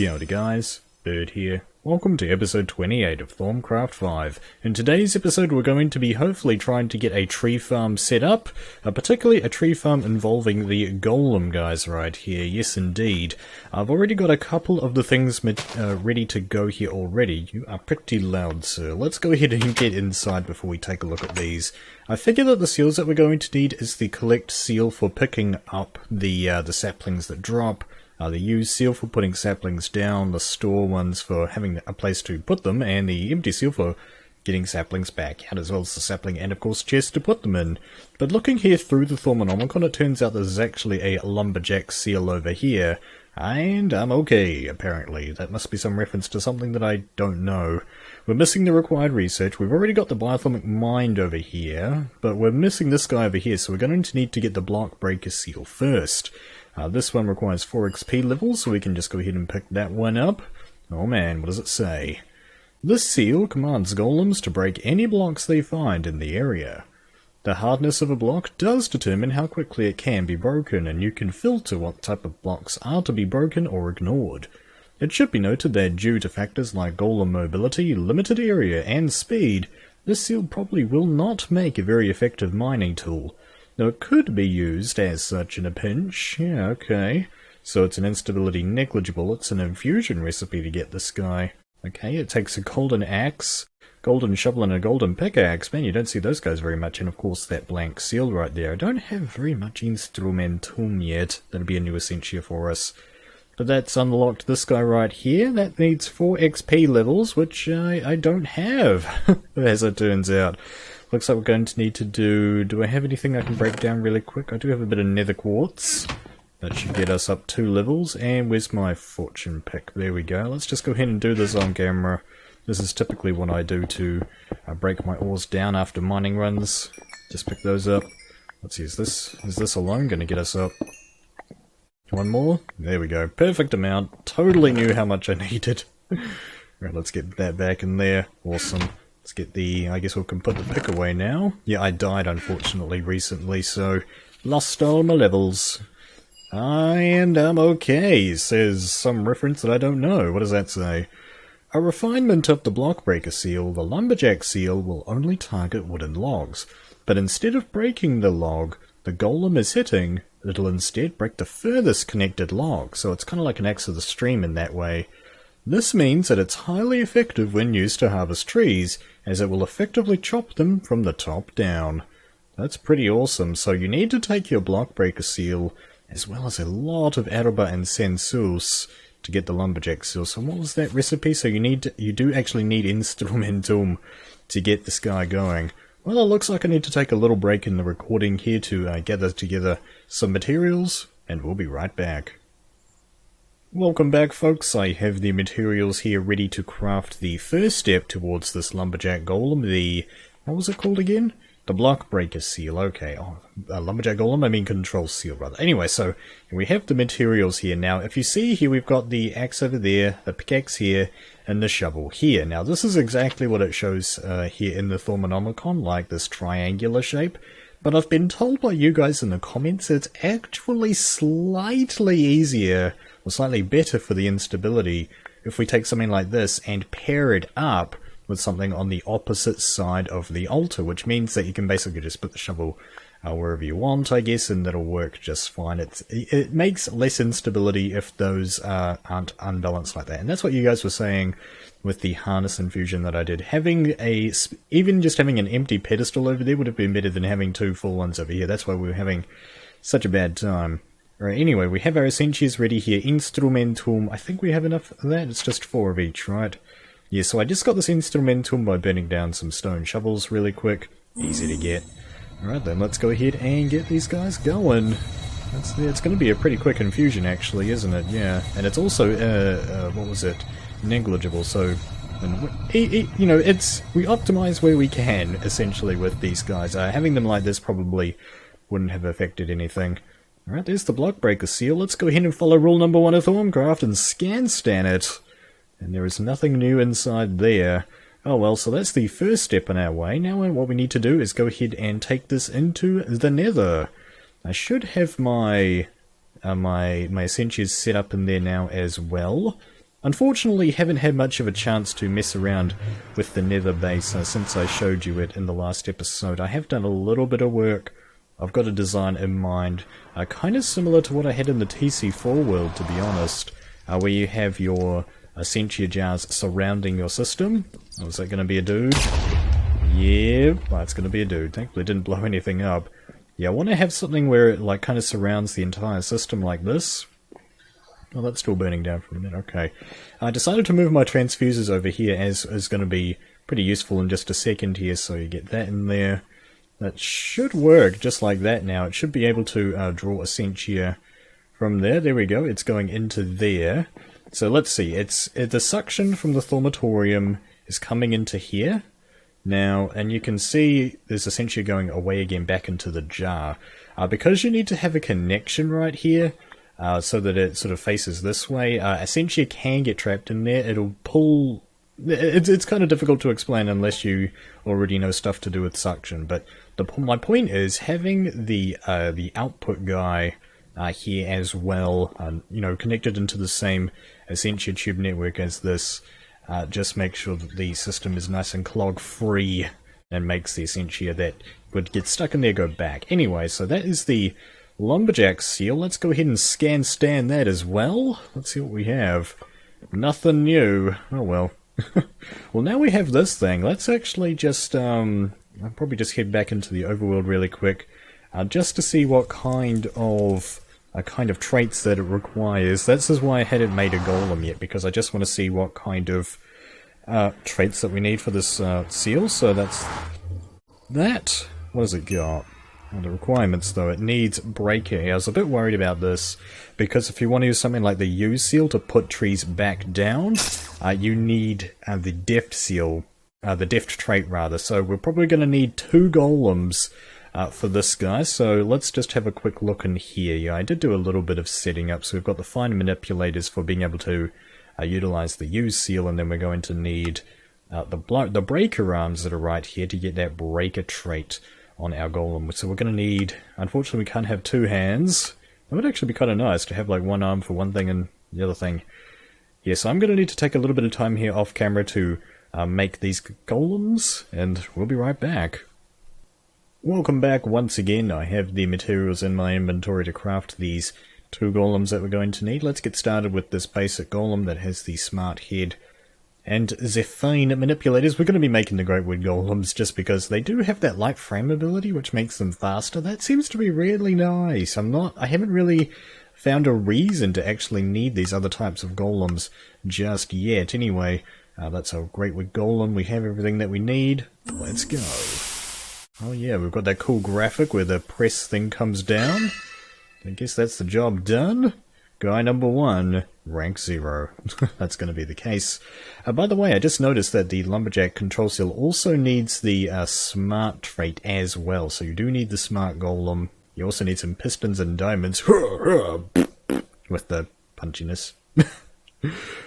Kia ora guys, Bird here. Welcome to episode 28 of Thaumcraft 5. In today's episode we're going to be hopefully trying to get a tree farm set up, particularly a tree farm involving the golem guys right here, yes indeed. I've already got a couple of the things ready to go here already. You are pretty loud, sir. Let's go ahead and get inside before we take a look at these. I figure that the seals that we're going to need is the collect seal for picking up the saplings that drop, the use seal for putting saplings down, the store ones for having a place to put them, and the empty seal for getting saplings back out, as well as the sapling and of course chests to put them in. But looking here through the Thaumonomicon, it turns out there's actually a Lumberjack Seal over here, and I'm okay, apparently. That must be some reference to something that I don't know. We're missing the required research. We've already got the biothermic mind over here, but we're missing this guy over here, so we're going to need to get the block breaker seal first. This one requires 4 XP levels, so we can just go ahead and pick that one up. Oh man, what does it say? This seal commands golems to break any blocks they find in the area. The hardness of a block does determine how quickly it can be broken, and you can filter what type of blocks are to be broken or ignored. It should be noted that due to factors like golem mobility, limited area, and speed, this seal probably will not make a very effective mining tool. Now it could be used as such in a pinch. Yeah, okay. So it's an instability negligible. It's an infusion recipe to get this guy. Okay, it takes a golden axe, golden shovel, and a golden pickaxe. Man, you don't see those guys very much. And of course that blank seal right there. I don't have very much instrumentum yet. That'll be a new essentia for us. But that's unlocked this guy right here. That needs 4 XP levels, which I don't have, as it turns out. Looks like we're going to need to do I have anything I can break down really quick? I do have a bit of nether quartz. That should get us up 2 levels. And where's my fortune pick? There we go. Let's just go ahead and do this on camera. This is typically what I do to break my ores down after mining runs. Just pick those up. Let's see, is this alone going to get us up? One more? There we go. Perfect amount. Totally knew how much I needed. Right, let's get that back in there. Awesome. Let's get I guess we can put the pick away now. Yeah, I died unfortunately recently, so lost all my levels. And I'm okay, says some reference that I don't know. What does that say? A refinement of the block breaker seal, the Lumberjack Seal will only target wooden logs. But instead of breaking the log the golem is hitting, it'll instead break the furthest connected log. So it's kind of like an axe of the stream in that way. This means that it's highly effective when used to harvest trees, as it will effectively chop them from the top down. That's pretty awesome. So you need to take your block breaker seal, as well as a lot of Aruba and Sensus, to get the Lumberjack Seal. So what was that recipe? So you do actually need instrumentum to get this guy going. Well, it looks like I need to take a little break in the recording here to gather together some materials, and we'll be right back. Welcome back, folks. I have the materials here ready to craft the first step towards this Lumberjack Golem, what was it called again? The Block Breaker Seal, okay. Oh, Lumberjack Golem, I mean Control Seal, rather. Anyway, so we have the materials here. Now, if you see here, we've got the axe over there, the pickaxe here, and the shovel here. Now, this is exactly what it shows here in the Thaumonomicon, like this triangular shape. But I've been told by you guys in the comments it's actually slightly easier, or slightly better for the instability, if we take something like this and pair it up with something on the opposite side of the altar, which means that you can basically just put the shovel wherever you want, I guess, and that'll work just fine. It makes less instability if those aren't unbalanced like that. And that's what you guys were saying with the harness infusion that I did. Even just having an empty pedestal over there would have been better than having 2 full ones over here. That's why we were having such a bad time. Right, anyway, we have our essentials ready here. Instrumentum, I think we have enough of that. It's just 4 of each, right? Yeah, so I just got this instrumentum by burning down some stone shovels really quick. Easy to get. Alright then, let's go ahead and get these guys going. It's going to be a pretty quick infusion actually, isn't it? Yeah, and it's also, what was it? Negligible, so, you know, we optimize where we can, essentially, with these guys. Having them like this probably wouldn't have affected anything. Alright, there's the block breaker seal. Let's go ahead and follow rule number 1 of Thaumcraft and scan it. And there is nothing new inside there. Oh well, so that's the first step on our way. Now what we need to do is go ahead and take this into the nether. I should have my my essentials set up in there now as well. Unfortunately, haven't had much of a chance to mess around with the nether base since I showed you it in the last episode. I have done a little bit of work. I've got a design in mind, kind of similar to what I had in the TC4 world, to be honest, where you have your Essentia jars surrounding your system. Oh, is that going to be a dude? Yeah, well, it's going to be a dude. Thankfully it didn't blow anything up. Yeah, I want to have something where it like kind of surrounds the entire system like this. Oh, that's still burning down for a minute. Okay. I decided to move my transfusers over here, as is going to be pretty useful in just a second here, so you get that in there. That should work just like that now. It should be able to draw Essentia from there. There we go. It's going into there. So let's see. The suction from the thaumatorium is coming into here. Now, and you can see there's Essentia going away again back into the jar. Because you need to have a connection right here, so that it sort of faces this way, Essentia can get trapped in there. It'll pull... It's kind of difficult to explain unless you already know stuff to do with suction, but my point is having the output guy here as well, you know, connected into the same Essentia tube network as this, just make sure that the system is nice and clog-free and makes the Essentia that would get stuck in there go back. Anyway, so that is the Lumberjack Seal. Let's go ahead and scan that as well. Let's see what we have. Nothing new. Oh well. Well, now we have this thing. Let's actually just, I'll probably just head back into the overworld really quick, just to see what kind of traits that it requires. This is why I hadn't made a golem yet, because I just want to see what kind of traits that we need for this seal. So that's that. What has it got? The requirements, though, it needs breaker. I was a bit worried about this, because if you want to use something like the U seal to put trees back down, you need the deft seal, the deft trait rather. So we're probably going to need 2 golems for this guy. So let's just have a quick look in here. Yeah, I did do a little bit of setting up. So we've got the fine manipulators for being able to utilize the U seal, and then we're going to need the breaker arms that are right here to get that breaker trait on our golem. So we're going to need, unfortunately we can't have 2 hands. It would actually be kind of nice to have like one arm for one thing and the other thing. Yeah, so I'm going to need to take a little bit of time here off camera to make these golems, and we'll be right back. Welcome back once again. I have the materials in my inventory to craft these 2 golems that we're going to need. Let's get started with this basic golem that has the smart head and the fine manipulators. We're going to be making the great wood golems just because they do have that light frame ability, which makes them faster. That seems to be really nice. I haven't really found a reason to actually need these other types of golems just yet. Anyway, that's a great wood golem. We have everything that we need. Let's go. Oh yeah, we've got that cool graphic where the press thing comes down. I guess that's the job done. Guy number 1, rank 0. That's going to be the case. By the way, I just noticed that the Lumberjack Control Seal also needs the smart trait as well. So you do need the smart golem. You also need some pistons and diamonds. With the punchiness.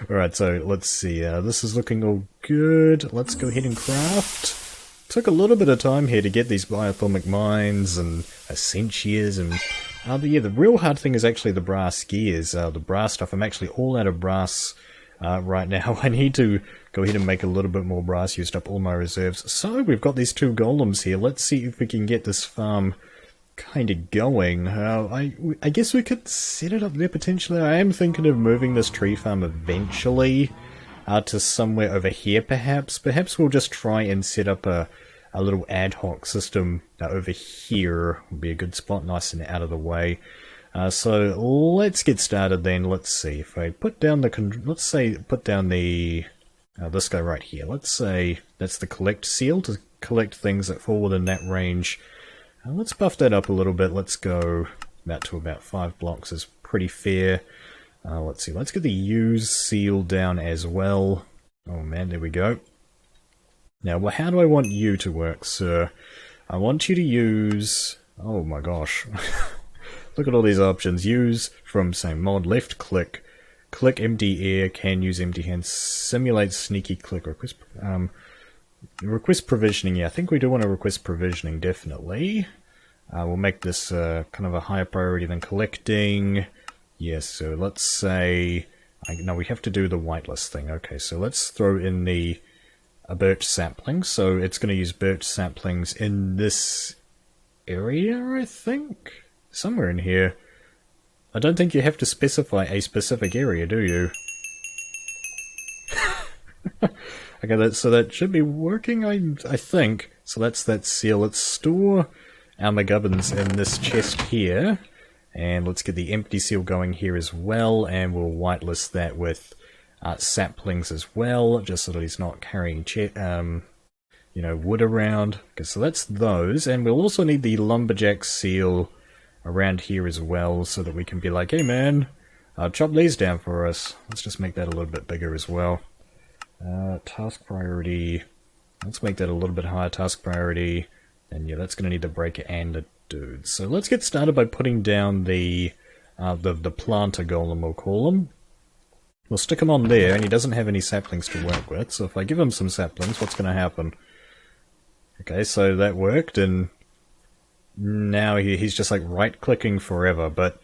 Alright, so let's see. This is looking all good. Let's go ahead and craft. Took a little bit of time here to get these biothermic mines and essentias and... but yeah, the real hard thing is actually the brass gears, the brass stuff. I'm actually all out of brass right now. I need to go ahead and make a little bit more brass, used up all my reserves. So, we've got these 2 golems here. Let's see if we can get this farm kind of going. I guess we could set it up there potentially. I am thinking of moving this tree farm eventually to somewhere over here perhaps. Perhaps we'll just try and set up a little ad hoc system over here. Would be a good spot, nice and out of the way. So let's get started then. Let's see if I put down put down the this guy right here. Let's say that's the collect seal to collect things that fall within that range. Let's buff that up a little bit. Let's go to about 5 blocks is pretty fair. Let's see. Let's get the use seal down as well. Oh man, there we go. Now, well, how do I want you to work, sir? I want you to use... Oh my gosh. Look at all these options. Use from, say, mod, left click, click empty air, can use empty hands, simulate sneaky click, request provisioning. Yeah, I think we do want to request provisioning, definitely. We'll make this kind of a higher priority than collecting. Yes, so let's say No, we have to do the whitelist thing. Okay, so let's throw in the birch saplings. So it's going to use birch saplings in this area, I think? Somewhere in here. I don't think you have to specify a specific area, do you? Okay, so that should be working, I think. So that's that seal. Let's store our McGubbins in this chest here. And let's get the empty seal going here as well. And we'll whitelist that with saplings as well, just so that he's not carrying you know, wood around. Okay, so that's those. And we'll also need the Lumberjack Seal around here as well, so that we can be like, hey man, chop these down for us. Let's just make that a little bit bigger as well. Task priority, let's make that a little bit higher, task priority, and yeah, that's going to need the breaker and the dude. So let's get started by putting down the planter golem, we'll call him. We'll stick him on there, and he doesn't have any saplings to work with, so if I give him some saplings, what's going to happen? Okay, so that worked, and now he's just like right-clicking forever, but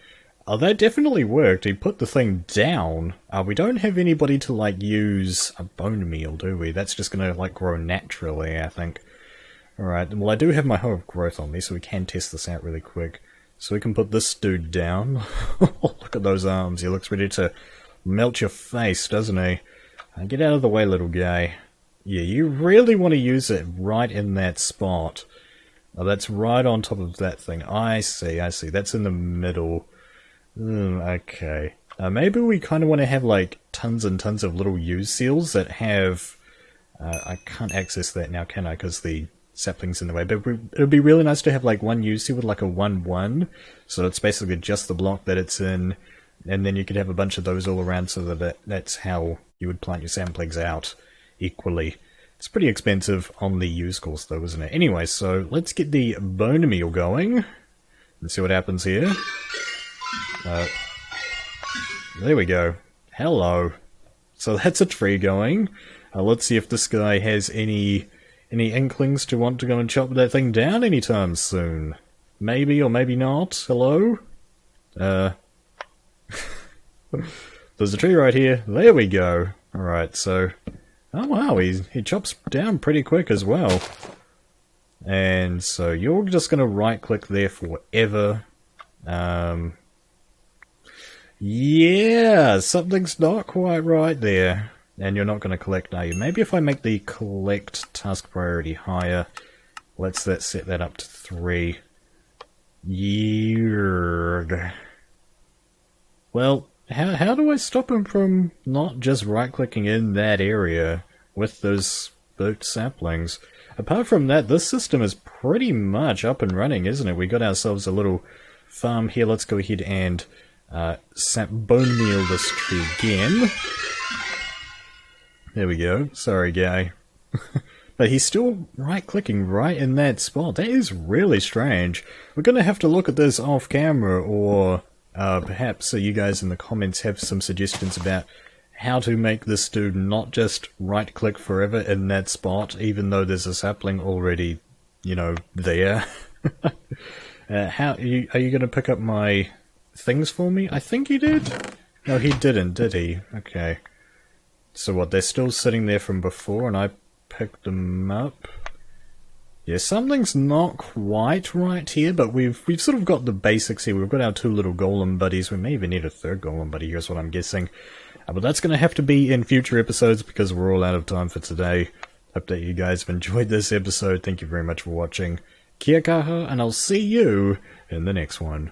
that definitely worked. He put the thing down. We don't have anybody to, like, use a bone meal, do we? That's just gonna, like, grow naturally, I think. Alright, well I do have my hoe of growth on me, so we can test this out really quick. So we can put this dude down. Look at those arms, he looks ready to melt your face, doesn't he? Get out of the way, little guy. Yeah, you really want to use it right in that spot. Oh, that's right on top of that thing. I see, that's in the middle. Okay. Maybe we kind of want to have like tons and tons of little use seals that have... I can't access that now, can I? Because the sapling's in the way. But it would be really nice to have like one use seal with like a 1-1. So it's basically just the block that it's in. And then you could have a bunch of those all around, so that that's how you would plant your saplings out equally. It's pretty expensive on the use course though, isn't it? Anyway, so let's get the bone meal going. And see what happens here. There we go. Hello. So that's a tree going. Let's see if this guy has any inklings to want to go and chop that thing down anytime soon. Maybe or maybe not. Hello? There's a tree right here. There we go. Alright, so... Oh wow, he chops down pretty quick as well. And so you're just going to right-click there forever. Yeah, something's not quite right there. And you're not going to collect, are you? Maybe if I make the collect task priority higher, let's set that up to 3. Yearg. Well, how do I stop him from not just right-clicking in that area with those birch saplings? Apart from that, this system is pretty much up and running, isn't it? We got ourselves a little farm here. Let's go ahead and bone meal this tree again. There we go. Sorry, guy. But he's still right-clicking right in that spot. That is really strange. We're going to have to look at this off-camera, or perhaps you guys in the comments have some suggestions about how to make this dude not just right-click forever in that spot, even though there's a sapling already, you know, there. Are you going to pick up my things for me? I think he did. No, he didn't, did he? Okay. So what, they're still sitting there from before and I picked them up? Yeah, something's not quite right here, but we've sort of got the basics here. We've got our 2 little golem buddies. We may even need a 3rd golem buddy, here's what I'm guessing. But that's going to have to be in future episodes because we're all out of time for today. Hope that you guys have enjoyed this episode. Thank you very much for watching. Kia kaha, and I'll see you in the next one.